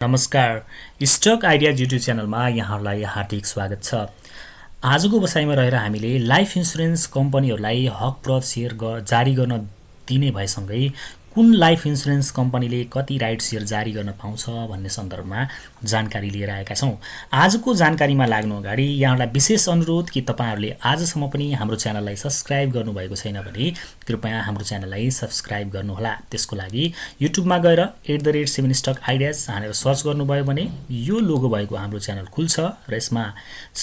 नमस्कार, stock ideas YouTube च्यानलमा यहाँहरूलाई हार्दिक स्वागत छ। आजको बसाइमा रहेर हामीले लाइफ इन्सुरेन्स कम्पनीहरूलाई हकप्रद सेयर जारी गर्न दिने भएसँगै कुन लाइफ इन्सुरेन्स कम्पनीले कति राइट सेयर जारी गर्न पाउँछ भन्ने सन्दर्भमा जानकारी लिएर आएका छौँ। आजको जानकारीमा लाग्नु अगाडि यहाँलाई विशेष अनुरोध कि तपाईहरूले आजसम्म पनि हाम्रो च्यानललाई सब्स्क्राइब गर्नुभएको छैन भने कृपया हाम्रो च्यानललाई सब्स्क्राइब गर्नुहोला। त्यसको लागि युट्युबमा गएर @7stock-ideas हानेर सर्च गर्नुभयो भने यो लोगो भएको हाम्रो च्यानल खुल्छ र यसमा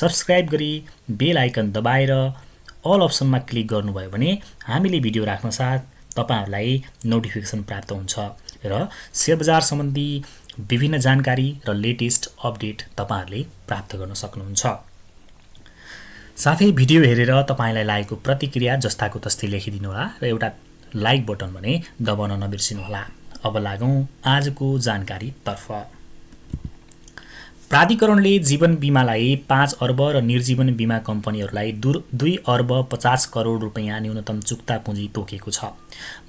सब्स्क्राइब गरी बेल आइकन दबाएर अल अप्सनमा क्लिक गर्नुभयो भने हामीले भिडियो राख्न साथ तपाईहरुलाई नोटिफिकेसन प्राप्त हुन्छ र शेयर बजार सम्बन्धी विभिन्न जानकारी र लेटेस्ट अपडेट तपाईहरुले प्राप्त गर्न सक्नुहुन्छ। साथै भिडियो हेरेर तपाईलाई लागेको प्रतिक्रिया जस्ताको तस्तै लेखिदिनु होला र एउटा लाइक बटन भने दबाउन नबिर्सिनु होला। अब लागौं आजको जानकारी तर्फ। प्राधिकरणले जीवन बीमालाई 5 अर्ब र निर्जीवन बीमा कम्पनीहरूलाई 2 अर्ब 50 करोड रुपैयाँ न्यूनतम चुक्ता पुँजी तोकेको छ।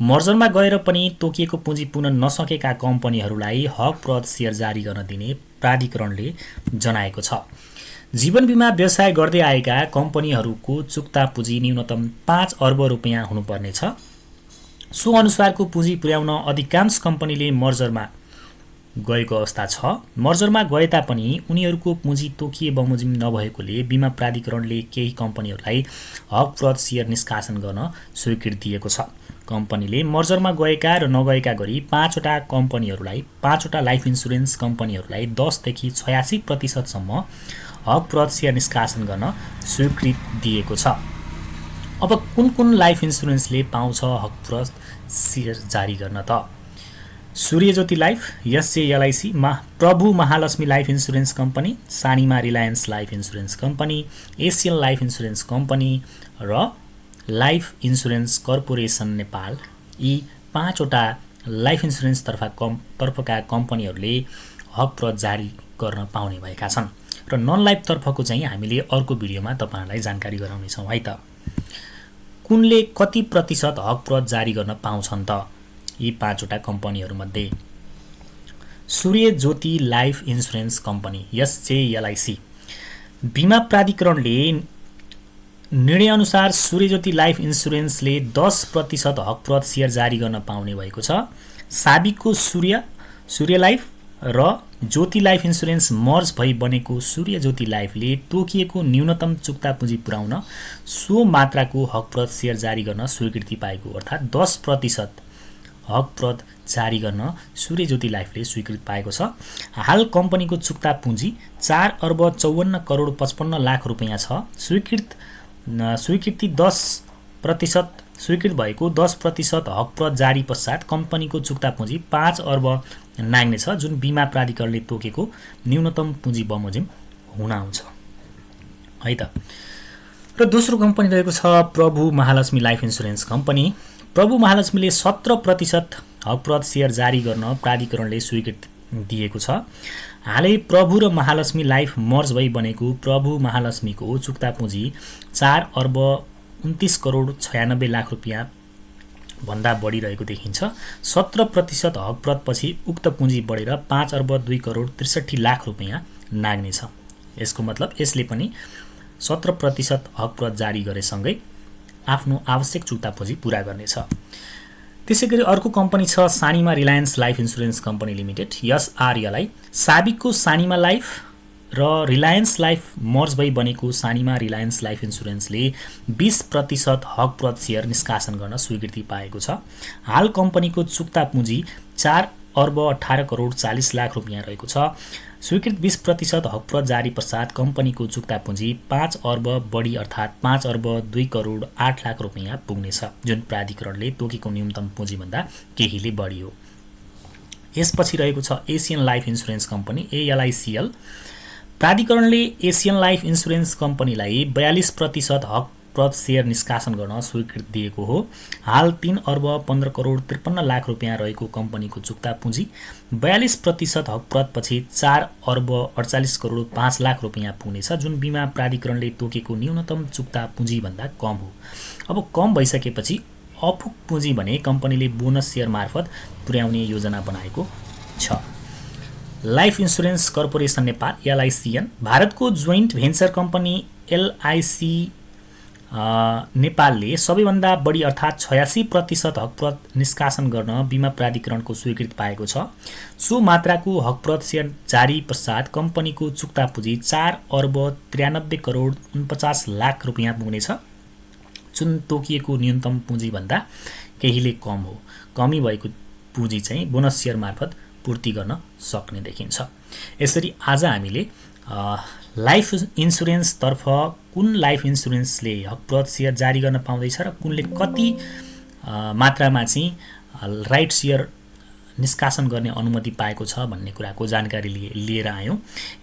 मर्जरमा गएर पनि तोकिएको पुँजी पुनः नसकेका कम्पनीहरूलाई हकप्रद सेयर जारी गर्न दिने प्राधिकरणले जनाएको छ। जीवन बीमा व्यवसाय गर्दै आएका कम्पनीहरूको चुक्ता पुँजी न्यूनतम 5 अर्ब रुपैयाँ हुनुपर्नेछ। सो अनुसारको पुँजी पुर्याउन अधिकांश कम्पनीले मर्जरमा गएको अवस्था छ। मर्जरमा गए तापनि उनीहरूको पुँजी तोकिए बमोजिम नभएकोले बीमा प्राधिकरणले केही कम्पनीहरूलाई हकप्रद सेयर निष्कासन गर्न स्वीकृति दिएको छ। कम्पनीले मर्जरमा गएका र नगएका गरी 5वटा कम्पनीहरूलाई 5वटा लाइफ इन्सुरेन्स कम्पनीहरूलाई 10 देखि 86% सम्म हकप्रद सेयर निष्कासन गर्न स्वीकृति दिएको छ। अब कुन लाइफ इन्सुरेन्सले पाउँछ हकप्रद सेयर जारी गर्न त? सूर्यज्योति लाइफ, SELIC, प्रभु महालक्ष्मी लाइफ इन्सुरेन्स कम्पनी, सानीमा Reliance life insurance company, Asian life insurance company र लाइफ इन्सुरेन्स कर्पोरेसन नेपाल, यी 5वटा लाइफ इन्सुरेन्स तर्फका कम्पनीहरूले हकप्रद जारी गर्न पाउने भएका छन् र नन लाइफ तर्फको चाहिँ हामीले अर्को भिडियोमा तपाईहरुलाई जानकारी गराउनेछौँ है त। कुनले कति प्रतिशत हकप्रद जारी गर्न पाउँछन् त? यी 5वटा कम्पनीहरूमध्ये सूर्यज्योति लाइफ इन्सुरेन्स कम्पनी SELIC बीमा प्राधिकरणले निर्णयअनुसार सूर्यज्योति लाइफ इन्सुरेन्सले 10% हकप्रद सेयर जारी गर्न पाउने भएको छ। साबिकको सूर्य लाइफ र ज्योति लाइफ इन्सुरेन्स मर्ज भई बनेको सूर्यज्योति लाइफले तोकिएको न्यूनतम चुक्ता पुँजी पुर्याउन सो मात्राको हकप्रद सेयर जारी गर्न स्वीकृति पाएको, अर्थात् 10% हकप्रद जारी गर्न सूर्यज्योति लाइफले स्वीकृति पाएको छ। हाल कम्पनीको चुक्ता पुँजी 4 अर्ब 54 करोड 55 लाख रुपैयाँ छ। स्वीकृत भएको 10% हकप्रद जारी पश्चात कम्पनीको चुक्ता पुँजी 5 अर्ब नाग्नेछ, जुन बीमा प्राधिकरणले तोकेको न्यूनतम पुँजी बमोजिम हुन आउँछ है त। र दोस्रो कम्पनी रहेको छ प्रभु महालक्ष्मी लाइफ इन्सुरेन्स कम्पनी। प्रभु महालक्ष्मीले 17% हकप्रद सेयर जारी गर्न प्राधिकरणले स्वीकृति दिएको छ। हालै प्रभु र महालक्ष्मी लाइफ मर्ज भई बनेको प्रभु महालक्ष्मीको चुक्ता पुँजी 4 अर्ब 29 करोड 96 लाख रुपैयाँ भन्दा बढी रहेको देखिन्छ। 17% हकप्रद पछि उक्त पुँजी बढेर 5 अर्ब 2 करोड 63 लाख रुपैयाँ नाग्नेछ। यसको मतलब यसले पनि 17% हकप्रद जारी गरेसँगै आफ्नो आवश्यक चुक्ता पुँजी पूरा गर्नेछ। त्यसैगरी अर्को कम्पनी छ सानीमा Reliance life insurance company limited SRLI। साबिकको सानीमा लाइफ र रिलायन्स लाइफ मर्ज भई बनेको सानीमा रिलायन्स लाइफ इन्सुरेन्सले 20% हकप्रद सेयर निष्कासन गर्न स्वीकृति पाएको छ। हाल कम्पनीको चुक्ता पुँजी 4 अर्ब 18 करोड 40 लाख रुपैयाँ रहेको छ। स्वीकृत 20% हकप्रद जारी पश्चात कम्पनीको चुक्ता पुँजी 5 अर्ब बढी, अर्थात् 5 अर्ब 2 करोड 8 लाख रुपैयाँ पुग्नेछ, जुन प्राधिकरणले तोकेको न्यूनतम पुँजीभन्दा केहीले बढी हो। यसपछि रहेको छ Asian life insurance company ALICL। प्राधिकरणले एसियन लाइफ इन्सुरेन्स कम्पनीलाई 42% हकप्रद सेयर निष्कासन गर्न स्वीकृति दिएको हो। हाल 3 अर्ब 15 करोड 53 लाख रुपैयाँ रहेको कम्पनीको चुक्ता पुँजी 42% हकप्रद पछि 4 अर्ब 48 करोड 5 लाख रुपैयाँ पुग्नेछ, जुन बीमा प्राधिकरणले तोकेको न्यूनतम चुक्ता पुँजीभन्दा कम हो। अब कम भइसकेपछि अपुग पुँजी भने कम्पनीले बोनस सेयर मार्फत पुर्याउने योजना बनाएको छ। लाइफ इन्सुरेन्स कर्पोरेसन नेपाल एलआइसिएन भारतको जोइन्ट भेन्चर कम्पनी एलआइसी नेपालले सबैभन्दा बढी अर्थात् 86% हकप्रत निष्कासन गर्न बिमा प्राधिकरणको स्वीकृति पाएको छ। सो मात्राको हकप्रत सेयर जारी पश्चात कम्पनीको चुक्ता पुँजी 4 अर्ब 93 करोड 49 लाख रुपियाँ पुग्नेछ, जुन तोकिएको न्यूनतम पुँजीभन्दा केहीले कम हो। कमी भएको पुँजी चाहिँ बोनस सेयर मार्फत पूर्ति गर्न सक्ने देखिन्छ। यसरी आज हामीले लाइफ इन्सुरेन्सतर्फ कुन लाइफ इन्सुरेन्सले हकप्रत सेयर जारी गर्न पाउँदैछ र कुनले कति मात्रामा चाहिँ राइट सेयर निष्कासन गर्ने अनुमति पाएको छ भन्ने कुराको जानकारी लिएर आयौँ।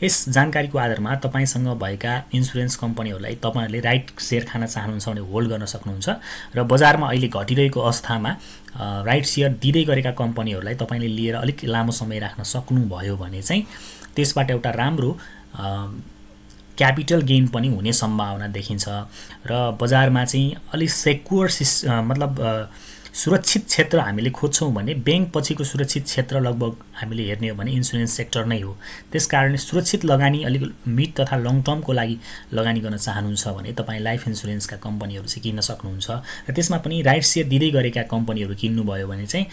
यस जानकारीको आधारमा तपाईसँग भएका इन्सुरेन्स कम्पनीहरूलाई तपाईहरुले राइट सेयर खान चाहनुहुन्छ भने होल्ड गर्न सक्नुहुन्छ र बजारमा अहिले घटिरहेको अवस्थामा राइट सेयर दिँदै गरेका कम्पनीहरूलाई तपाईले लिएर अलिक लामो समय राख्न सक्नुभयो भने चाहिँ त्यसबाट एउटा राम्रो क्यापिटल गेन पनि हुने सम्भावना देखिन्छ र बजारमा चाहिँ अलि सेक्युर मतलब सुरक्षित क्षेत्र हामीले खोज्छौँ भने बैंक पछिको सुरक्षित क्षेत्र लगभग हामीले हेर्ने हो भने इन्सुरेन्स सेक्टर नै हो। त्यसकारण सुरक्षित लगानी अलिक मिड तथा लङ टर्मको लागि लगानी गर्न चाहनुहुन्छ भने तपाईँ लाइफ इन्सुरेन्सका कम्पनीहरू चाहिँ किन्न सक्नुहुन्छ र त्यसमा पनि राइट सेयर दिँदै गरेका कम्पनीहरू किन्नुभयो भने चाहिँ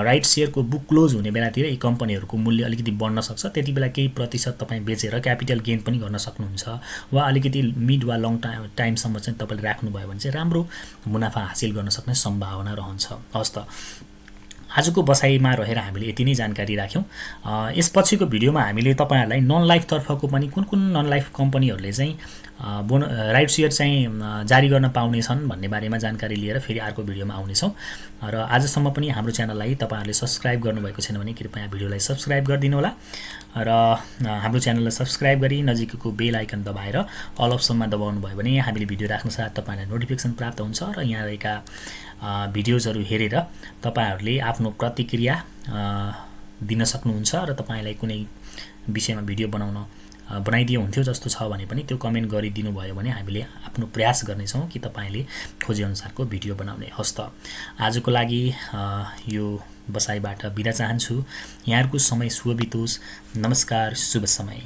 राइट सेयरको बुक क्लोज हुने बेलातिर यी कम्पनीहरूको मूल्य अलिकति बढ्न सक्छ। त्यति बेला केही प्रतिशत तपाईँ बेचेर क्यापिटल गेन पनि गर्न सक्नुहुन्छ वा अलिकति मिड वा लङ टाइमसम्म चाहिँ तपाईँले राख्नुभयो भने चाहिँ राम्रो मुनाफा हासिल गर्न सक्ने सम्भावना रहन्छ। हस् त आजको बसाइमा रहेर हामीले यति नै जानकारी राख्यौँ। यसपछिको भिडियोमा हामीले तपाईहरुलाई नन लाइफ तर्फको पनि कुन कुन नन लाइफ कम्पनीहरूले चाहिँ राइट सेयर चाहिँ जारी गर्न पाउनेछन् भन्ने बारेमा जानकारी लिएर फेरि अर्को भिडियोमा आउनेछौँ। र आजसम्म पनि हाम्रो च्यानललाई तपाईहरुले सब्स्क्राइब गर्नुभएको छैन भने कृपया भिडियोलाई सब्स्क्राइब गरिदिनु होला र हाम्रो च्यानललाई सब्स्क्राइब गरी नजिकैको बेल आइकन दबाएर अल अप्सनमा दबाउनु भयो भने हामीले भिडियो राख्नसाथ तपाईहरुलाई नोटिफिकेसन प्राप्त हुन्छ र यहाँ रहेका भिडियोजहरु हेरेर तपाईहरुले आफ्नो प्रतिक्रिया दिन सक्नुहुन्छ र तपाईलाई कुनै विषयमा भिडियो बनाइदिए हुन्थ्यो जस्तो छ भने पनि त्यो कमेन्ट गरिदिनु भयो भने हामीले आफ्नो प्रयास गर्नेछौँ कि तपाईले खोजे अनुसारको भिडियो बनाउने। हस् त आजको लागि यो बसाइबाट बिदा चाहन्छु। यहाँहरुको समय शुभ बितोस्। नमस्कार, शुभ समय।